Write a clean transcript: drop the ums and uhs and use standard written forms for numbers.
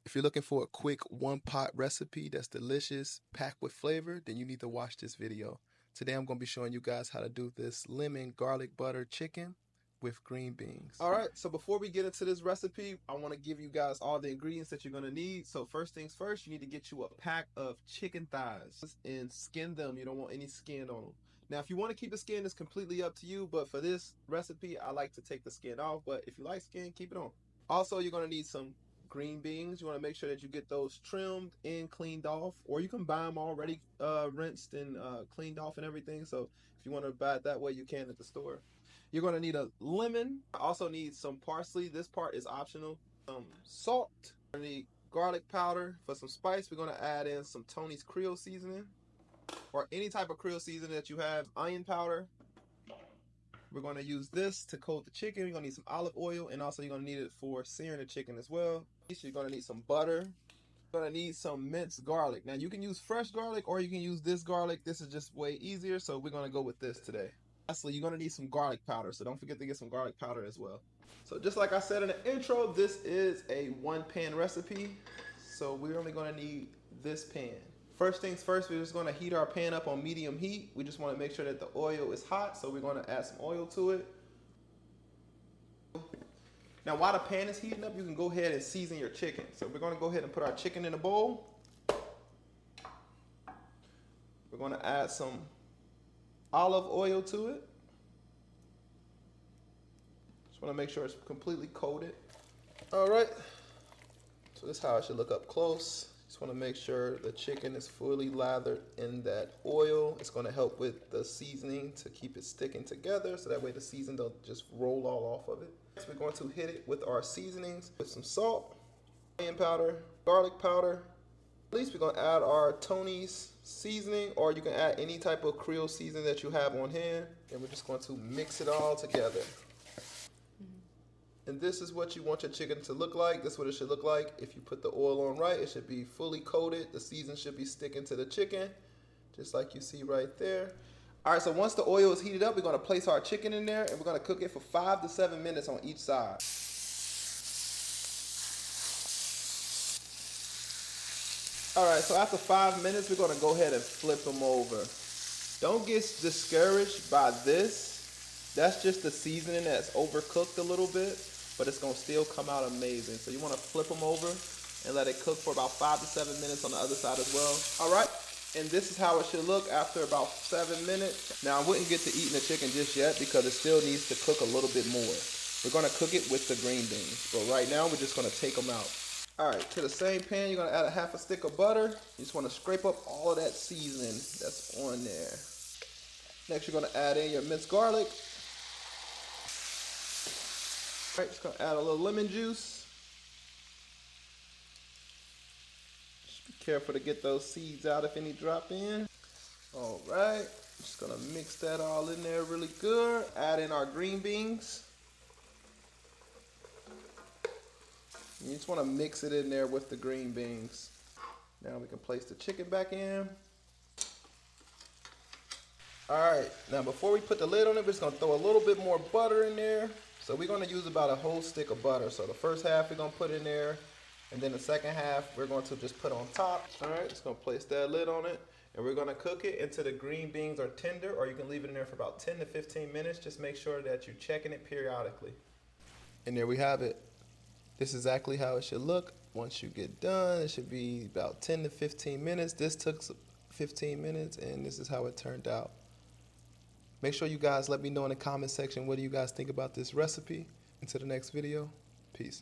If you're looking for a quick one-pot recipe that's delicious, packed with flavor, then you need to watch this video. Today I'm going to be showing you guys how to do this lemon garlic butter chicken with green beans. Alright, so before we get into this recipe, I want to give you guys all the ingredients that you're going to need. So first things first, you need to get you a pack of chicken thighs and skin them. You don't want any skin on them. Now, if you want to keep the skin, it's completely up to you, but for this recipe, I like to take the skin off, but if you like skin, keep it on. Also, you're going to need some green beans. You want to make sure that you get those trimmed and cleaned off, or you can buy them already rinsed and cleaned off and everything. So if you want to buy it that way, you can at the store. You're going to need a lemon. I also need some parsley. This part is optional. Some salt. You're going to need garlic powder. For some spice, we're going to add in some Tony's Creole seasoning, or any type of Creole seasoning that you have. Onion powder. We're going to use this to coat the chicken. You're going to need some olive oil, and also you're going to need it for searing the chicken as well. You're going to need some butter. You're going to need some minced garlic. Now, you can use fresh garlic, or you can use this garlic. This is just way easier, so we're going to go with this today. Lastly, you're going to need some garlic powder, so don't forget to get some garlic powder as well. So just like I said in the intro, this is a one-pan recipe, so we're only going to need this pan. First things first, we're just going to heat our pan up on medium heat. We just want to make sure that the oil is hot, so we're going to add some oil to it. Now, while the pan is heating up, you can go ahead and season your chicken. So we're going to go ahead and put our chicken in a bowl. We're going to add some olive oil to it. Just want to make sure it's completely coated. All right, so this is how it should look up close. Just want to make sure the chicken is fully lathered in that oil. It's going to help with the seasoning to keep it sticking together, so that way the seasoning don't just roll all off of it. Next, we're going to hit it with our seasonings with some salt, onion powder, garlic powder. At least we're going to add our Tony's seasoning, or you can add any type of Creole seasoning that you have on hand. And we're just going to mix it all together. And this is what you want your chicken to look like. This is what it should look like. If you put the oil on right, it should be fully coated. The seasoning should be sticking to the chicken, just like you see right there. All right, so once the oil is heated up, we're gonna place our chicken in there, and we're gonna cook it for 5 to 7 minutes on each side. All right, so after 5 minutes, we're gonna go ahead and flip them over. Don't get discouraged by this. That's just the seasoning that's overcooked a little bit, but it's gonna still come out amazing. So you wanna flip them over and let it cook for about 5 to 7 minutes on the other side as well. All right, and this is how it should look after about 7 minutes. Now, I wouldn't get to eating the chicken just yet because it still needs to cook a little bit more. We're gonna cook it with the green beans, but right now we're just gonna take them out. All right, to the same pan, you're gonna add a half a stick of butter. You just wanna scrape up all of that seasoning that's on there. Next, you're gonna add in your minced garlic. All right, just gonna add a little lemon juice. Just be careful to get those seeds out if any drop in. All right, just gonna mix that all in there really good. Add in our green beans. You just wanna mix it in there with the green beans. Now we can place the chicken back in. All right, now before we put the lid on it, we're just gonna throw a little bit more butter in there. So we're gonna use about a whole stick of butter. So the first half we're gonna put in there, and then the second half we're going to just put on top. All right, just gonna place that lid on it, and we're gonna cook it until the green beans are tender, or you can leave it in there for about 10 to 15 minutes. Just make sure that you're checking it periodically. And there we have it. This is exactly how it should look. Once you get done, it should be about 10 to 15 minutes. This took 15 minutes, and this is how it turned out. Make sure you guys let me know in the comment section what do you guys think about this recipe. Until the next video, peace.